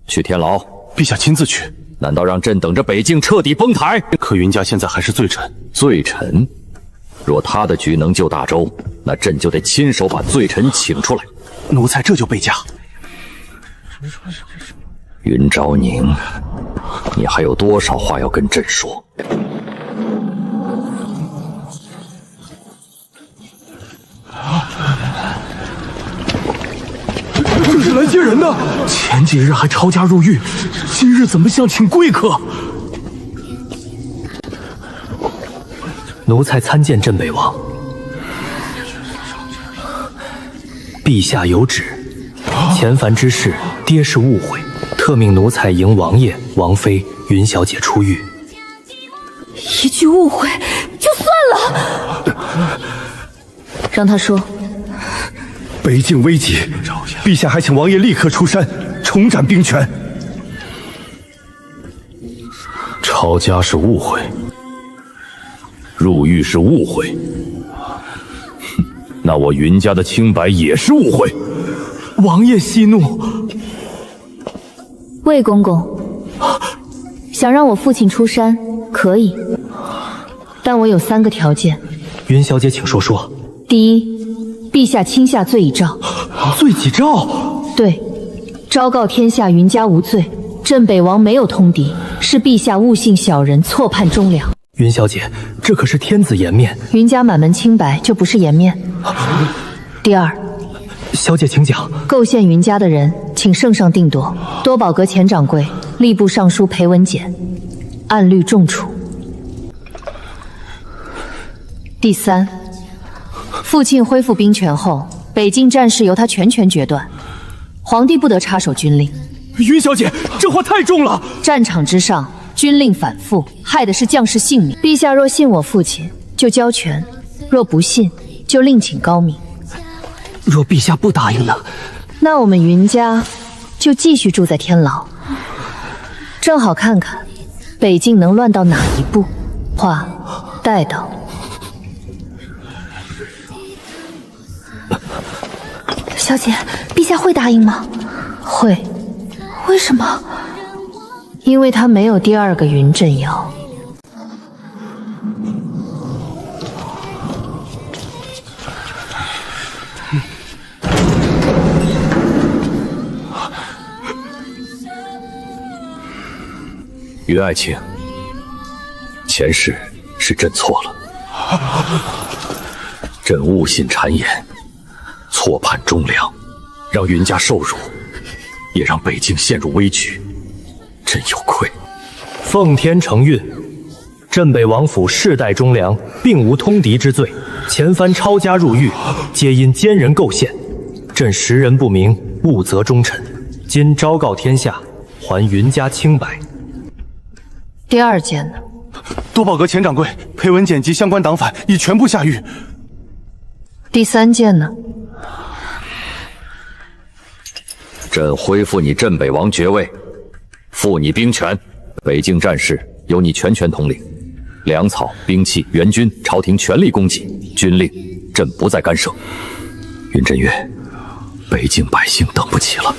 S6: 去天牢。
S1: 陛下亲自去。
S6: 难道让朕等着北境彻底崩台？
S1: 可云家现在还是罪臣。
S6: 罪臣？若他的局能救大周，那朕就得亲手把罪臣请出来。
S1: 奴才这就备驾。
S6: 云昭宁，你还有多少话要跟朕说？
S4: 这是来接人的。前几日还抄家入狱，今日怎么像请贵客？
S3: 奴才参见镇北王。陛下有旨，前番之事，爹是误会，特命奴才迎王爷、王妃、云小姐出狱。
S8: 一句误会就算了，
S2: 让他说。
S4: 北境危急，陛下还请王爷立刻出山，重展兵权。
S1: 抄家是误会，入狱是误会，那我云家的清白也是误会。
S3: 王爷息怒。
S2: 魏公公，想让我父亲出山可以，但我有3个条件。
S3: 云小姐，请说说。
S2: 第一，陛下亲下罪已诏。
S3: 罪己诏？
S2: 对，昭告天下云家无罪，镇北王没有通敌，是陛下误信小人，错判忠良。
S3: 云小姐，这可是天子颜面。
S2: 云家满门清白就不是颜面。第二，
S3: 小姐请讲。
S2: 构陷云家的人，请圣上定夺。多宝阁前掌柜、吏部尚书裴文简，按律重处。第三，父亲恢复兵权后，北境战事由他全权决断，皇帝不得插手军令。
S3: 云小姐，这话太重了。
S2: 战场之上，军令反复，害的是将士性命。陛下若信我父亲，就交权；若不信，就另请高明。
S3: 若陛下不答应呢？
S2: 那我们云家就继续住在天牢，正好看看北境能乱到哪一步。话带到。小姐，陛下会答应吗？会。为什么？因为他没有第2个云振瑶。
S6: 云爱卿，前世是朕错了，朕误信谗言，错判忠良，让云家受辱，也让北境陷入危局，朕有愧。
S3: 奉天承运，镇北王府世代忠良，并无通敌之罪，前番抄家入狱，皆因奸人构陷，朕识人不明，误责忠臣，今昭告天下，还云家清白。
S2: 第2件呢？
S1: 多宝阁前掌柜裴文简及相关党反已全部下狱。
S2: 第3件呢？
S6: 朕恢复你镇北王爵位，复你兵权，北境战事由你全权统领，粮草、兵器、援军，朝廷全力供给，军令朕不再干涉。云振岳，北境百姓等不起了。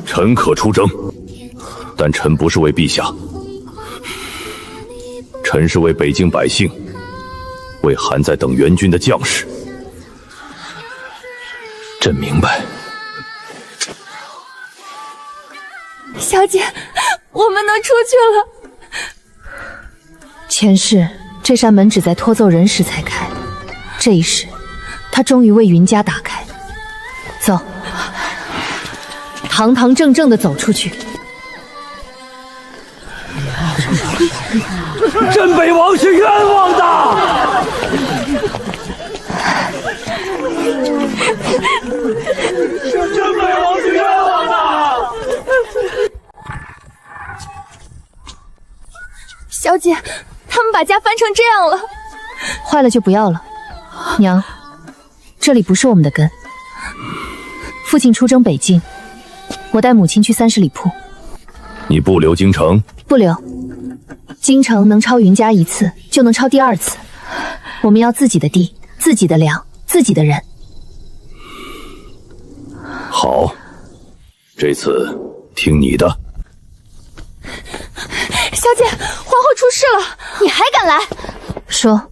S1: 臣可出征，但臣不是为陛下，臣是为北境百姓，为还在等援军的将士。朕明白。
S8: 小姐，我们能出去了。
S2: 前世这扇门只在拖奏人时才开，这一世，他终于为云家打开。走。堂堂正正的走出去。
S4: 镇北王是冤枉的！
S9: 镇北王是冤枉的！
S8: 小姐，他们把家翻成这样了，
S2: 坏了就不要了。娘，这里不是我们的根。父亲出征北境，我带母亲去30里铺。
S9: 你不留京城？
S2: 不留。京城能抄云家一次，就能抄第2次。我们要自己的地，自己的粮，自己的人。
S9: 好，这次听你的。
S8: 小姐，皇后出事了，你还敢来？
S2: 说。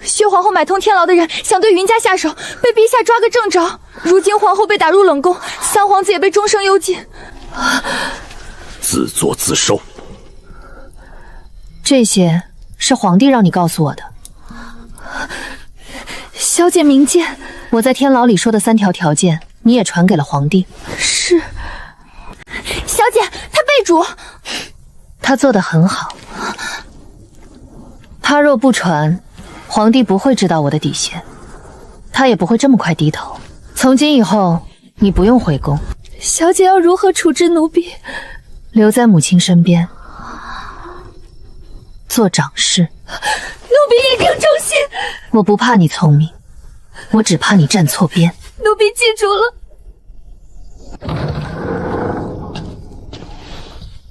S8: 薛皇后买通天牢的人，想对云家下手，被陛下抓个正着。如今皇后被打入冷宫，三皇子也被终生幽禁。
S9: 自作自受。
S2: 这些是皇帝让你告诉我的。
S8: 小姐明鉴，
S2: 我在天牢里说的3条条件，你也传给了皇帝。
S8: 是。小姐，他被逐。
S2: 他做得很好。他若不传，皇帝不会知道我的底线，他也不会这么快低头。从今以后，你不用回宫。
S8: 小姐要如何处置奴婢？
S2: 留在母亲身边，做长侍。
S8: 奴婢一定忠心。
S2: 我不怕你聪明，我只怕你站错边。
S8: 奴婢记住了。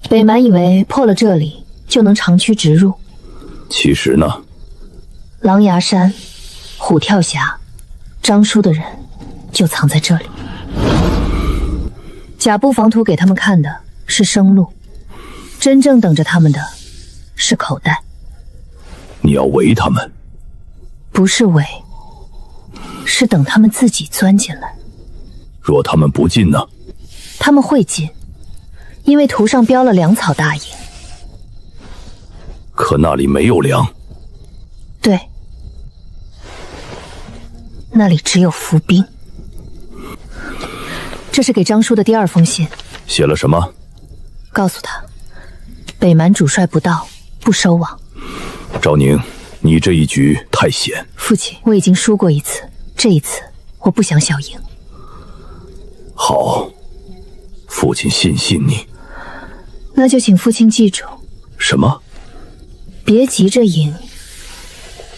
S2: 北蛮以为破了这里就能长驱直入，
S9: 其实呢？
S2: 狼牙山、虎跳峡、张叔的人就藏在这里。甲部防图给他们看的是生路，真正等着他们的是口袋。
S9: 你要围他们？
S2: 不是围，是等他们自己钻进来。
S9: 若他们不进呢？
S2: 他们会进，因为图上标了粮草大营。
S9: 可那里没有粮。
S2: 对，那里只有伏兵。这是给张叔的第2封信。
S9: 写了什么？
S2: 告诉他，北蛮主帅不到，不收网。
S9: 昭宁，你这一局太险。
S2: 父亲，我已经输过1次，这一次我不想小赢。
S9: 好，父亲信你。
S2: 那就请父亲记住。
S9: 什么？
S2: 别急着赢，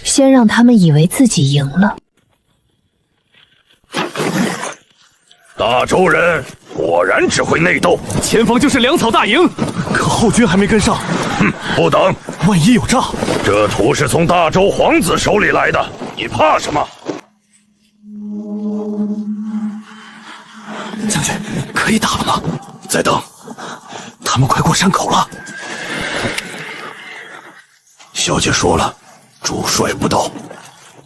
S2: 先让他们以为自己赢了。
S9: 大周人果然只会内斗，
S3: 前方就是粮草大营，可后军还没跟上。
S9: 不等，
S3: 万一有诈。
S9: 这图是从大周皇子手里来的，你怕什么？
S3: 将军，可以打了吗？
S9: 再等，
S3: 他们快过山口了。
S9: 小姐说了，主帅不到，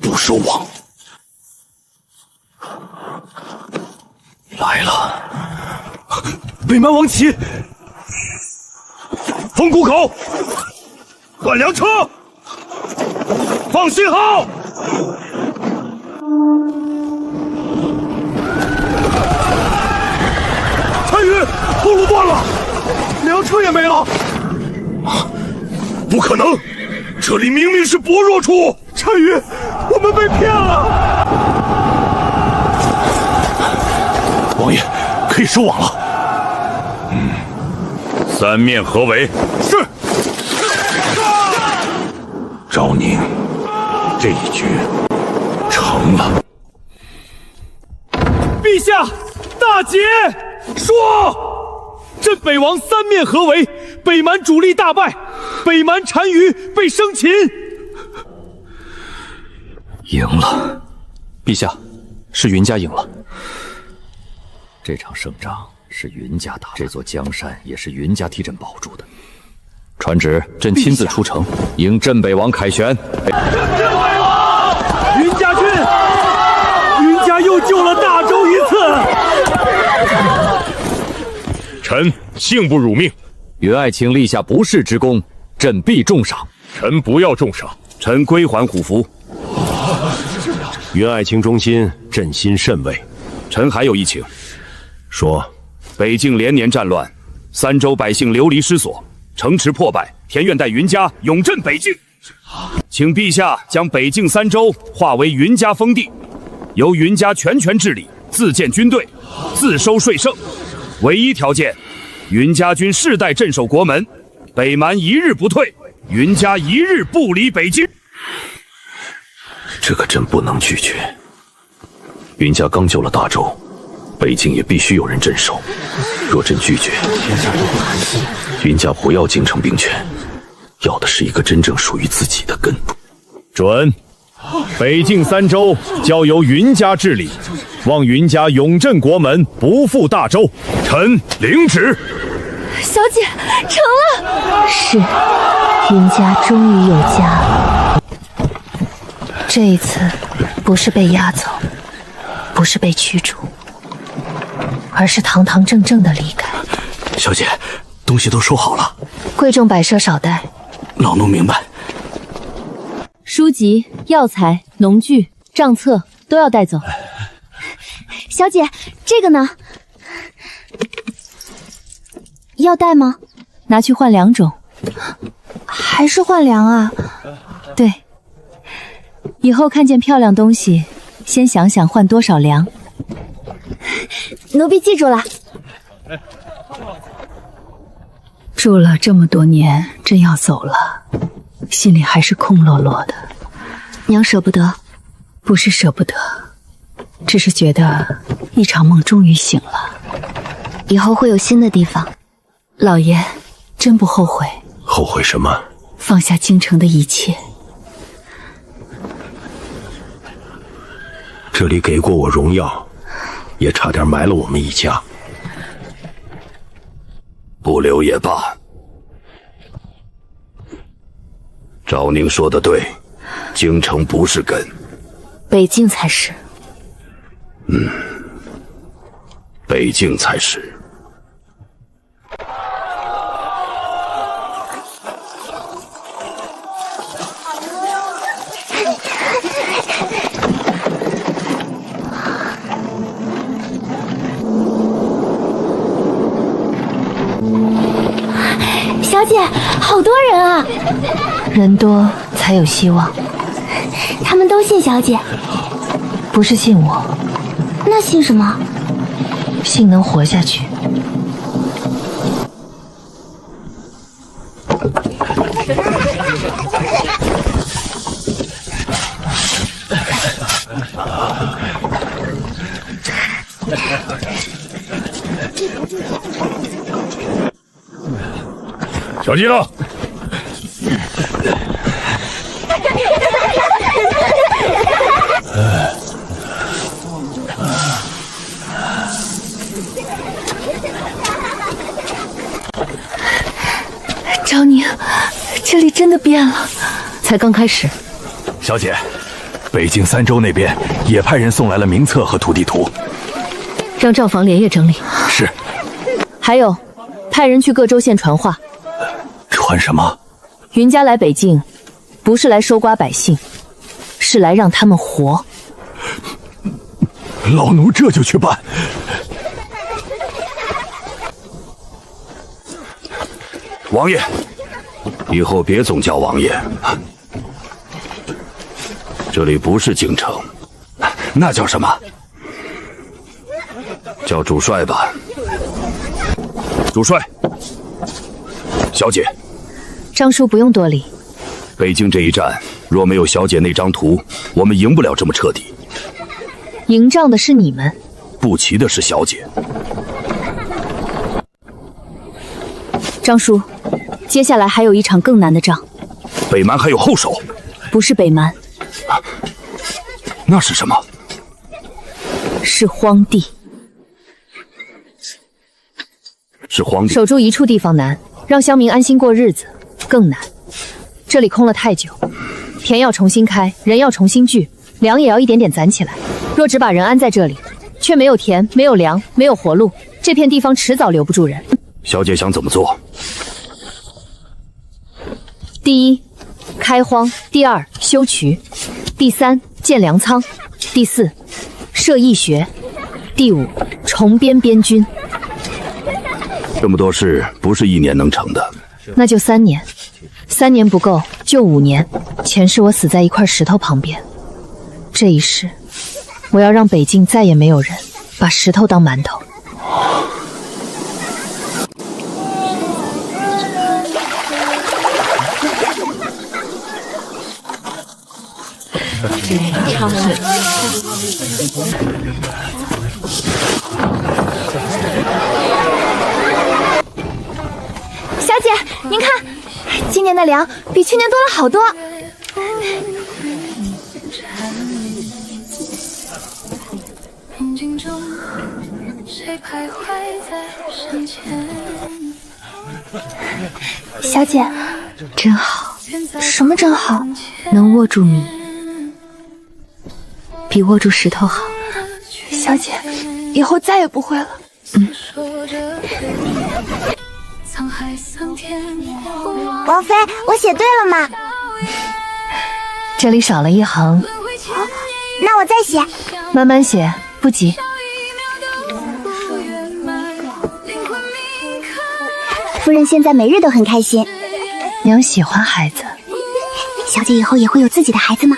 S9: 不收网。来了，
S3: 北蛮王旗，
S9: 封谷口，换粮车，放信号。参与，后路断了，
S3: 粮车也没了。
S9: 不可能，这里明明是薄弱处。
S3: 单于，我们被骗了。
S9: 王爷，可以收网了。三面合围。
S3: 是。
S9: 昭宁，这一局成了。
S3: 陛下，大捷！说，镇北王三面合围，北蛮主力大败，北蛮单于被生擒。
S6: 赢了。
S3: 陛下，是云家赢了。
S6: 这场胜仗是云家打，这座江山也是云家替朕保住的。传旨，
S3: 朕亲自出城，
S6: 迎镇北王凯旋。
S3: 云家军，云家又救了大周一次。
S9: 臣幸不辱命。
S6: 云爱卿立下不世之功，朕必重赏。
S9: 臣不要重赏，臣归还虎符。
S11: 云爱卿忠心，朕心甚慰。
S9: 臣还有一请。
S11: 说，
S9: 北境连年战乱，三州百姓流离失所，城池破败，田院代云家永镇北境。请陛下将北境3州划为云家封地，由云家全权治理，自建军队，自收税剩。唯一条件，云家军世代镇守国门，北蛮一日不退，云家一日不离北境。
S4: 这个朕不能拒绝。云家刚救了大周，北境也必须有人镇守。若朕拒绝，云家不要京城兵权，要的是一个真正属于自己的根。
S9: 准。北境3州交由云家治理，望云家永镇国门，不负大周。臣领旨。
S8: 小姐，成了。
S2: 是，云家终于有家了。这一次，不是被押走，不是被驱逐，而是堂堂正正的离开。
S4: 小姐，东西都收好了。
S2: 贵重摆设少带。
S4: 老奴明白。
S5: 书籍、药材、农具、账册都要带走。
S8: 小姐，这个呢？要带吗？
S5: 拿去换2种。
S2: 还是换粮啊？
S5: 对。以后看见漂亮东西，先想想换多少粮。
S8: 奴婢记住了。
S2: 住了这么多年，真要走了，心里还是空落落的。
S8: 娘舍不得？
S2: 不是舍不得，只是觉得一场梦终于醒了。
S8: 以后会有新的地方。
S2: 老爷，真不后悔。
S4: 后悔什么？
S2: 放下京城的一切。
S4: 这里给过我荣耀，也差点埋了我们一家。不留也罢。赵宁说的对，京城不是根，
S2: 北境才是。
S4: 北境才是。
S8: 小姐，好多人啊！
S2: 人多才有希望。
S8: 他们都信小姐？
S2: 不是信我。
S8: 那信什么？
S2: 信能活下去。
S9: 小鸡呢？
S2: 昭宁，这里真的变了。才刚开始。
S4: 小姐，北境3州那边也派人送来了名册和土地图，
S2: 让账房连夜整理。
S4: 是。
S5: 还有，派人去各州县传话。
S4: 传什么？
S5: 云家来北境，不是来收刮百姓，是来让他们活。
S4: 老奴这就去办。王爷，以后别总叫王爷，这里不是京城，那叫什么？叫主帅吧。
S9: 主帅，小姐。
S5: 张叔不用多礼。
S9: 北京这一战，若没有小姐那张图，我们赢不了这么彻底。
S5: 赢仗的是你们，
S9: 不齐的是小姐。
S5: 张叔，接下来还有一场更难的仗。
S9: 北蛮还有后手？
S5: 不是北蛮，
S9: 那是什么？
S5: 是荒地。
S9: 是荒地。
S5: 守住一处地方难，让乡民安心过日子更难。这里空了太久，田要重新开，人要重新聚，粮也要一点点攒起来。若只把人安在这里，却没有田，没有粮，没有活路，这片地方迟早留不住人。
S9: 小姐想怎么做？
S5: 第一，开荒；第二，修渠；第三，建粮仓；第四，设义学；第五，重编边军。
S4: 这么多事不是1年能成的。
S2: 那就3年，3年不够就5年。前世我死在一块石头旁边，这一世，我要让北境再也没有人把石头当馒头。
S5: 超美。
S8: 小姐，您看，今年的粮比去年多了好多。小姐，
S5: 真好，
S8: 什么真好？
S5: 能握住你，比握住石头好。
S8: 小姐，以后再也不会了。
S11: 王妃，我写对了吗？
S2: 这里少了一行，
S11: 那我再写。
S2: 慢慢写，不急。
S11: 夫人现在每日都很开心。
S2: 娘喜欢孩子。
S11: 小姐以后也会有自己的孩子吗？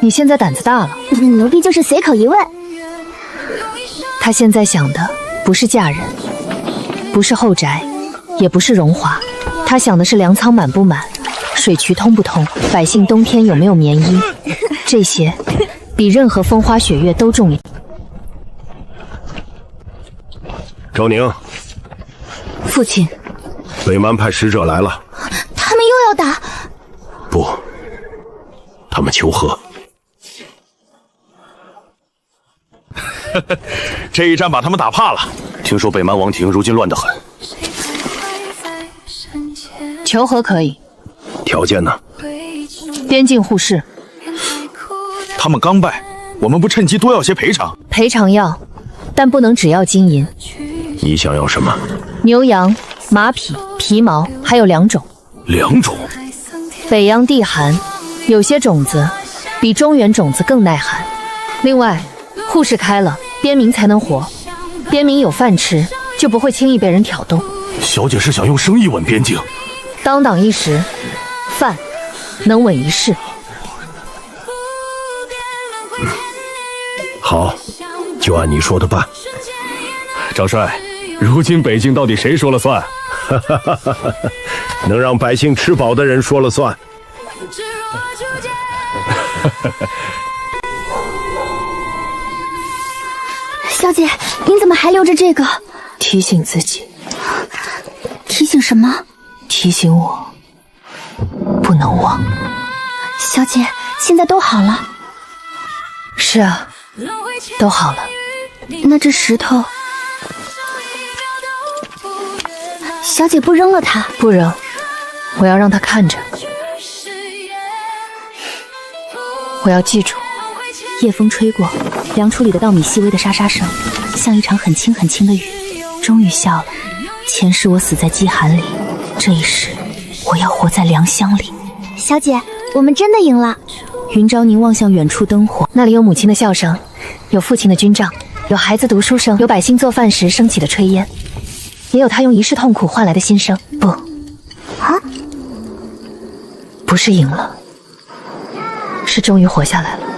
S2: 你现在胆子大了。
S11: 奴婢就是随口一问。
S2: 她现在想的不是嫁人，不是后宅，也不是荣华，她想的是粮仓满不满，水渠通不通，百姓冬天有没有棉衣，这些比任何风花雪月都重要。
S9: 昭宁，
S5: 父亲，
S9: 北蛮派使者来了。
S8: 他们又要打？
S9: 不，他们求和。
S1: 这一战把他们打怕了。听说北蛮王庭如今乱得很。
S2: 求和可以，
S9: 条件呢？
S2: 边境互市。
S1: 他们刚败，我们不趁机多要些赔偿？
S2: 赔偿要，但不能只要金银。
S9: 你想要什么？
S2: 牛羊、马匹、皮毛，还有2种。
S9: 2种？
S2: 北洋地寒，有些种子比中原种子更耐寒。另外，互市开了，边民才能活。边民有饭吃，就不会轻易被人挑动。
S1: 小姐是想用生意稳边境？
S2: 当挡一时，饭能稳一世。
S9: 好，就按你说的办。
S1: 长帅，如今北境到底谁说了算？
S9: 能让百姓吃饱的人说了算。
S8: 小姐，您怎么还留着这个？
S2: 提醒自己。
S8: 提醒什么？
S2: 提醒我不能忘。
S8: 小姐，现在都好了。
S2: 是啊，都好了。
S8: 那这石头，小姐不扔了它？
S2: 不扔，我要让它看着。我要记住。
S5: 夜风吹过，粮橱里的稻米细微的沙沙声，像一场很轻很轻的雨。终于笑了。前世我死在饥寒里，这一世我要活在粮香里。
S11: 小姐，我们真的赢了。
S5: 云昭宁望向远处灯火，
S2: 那里有母亲的笑声，有父亲的军帐，有孩子读书声，有百姓做饭时升起的炊烟，也有他用一世痛苦换来的新生。不，不是赢了，是终于活下来了。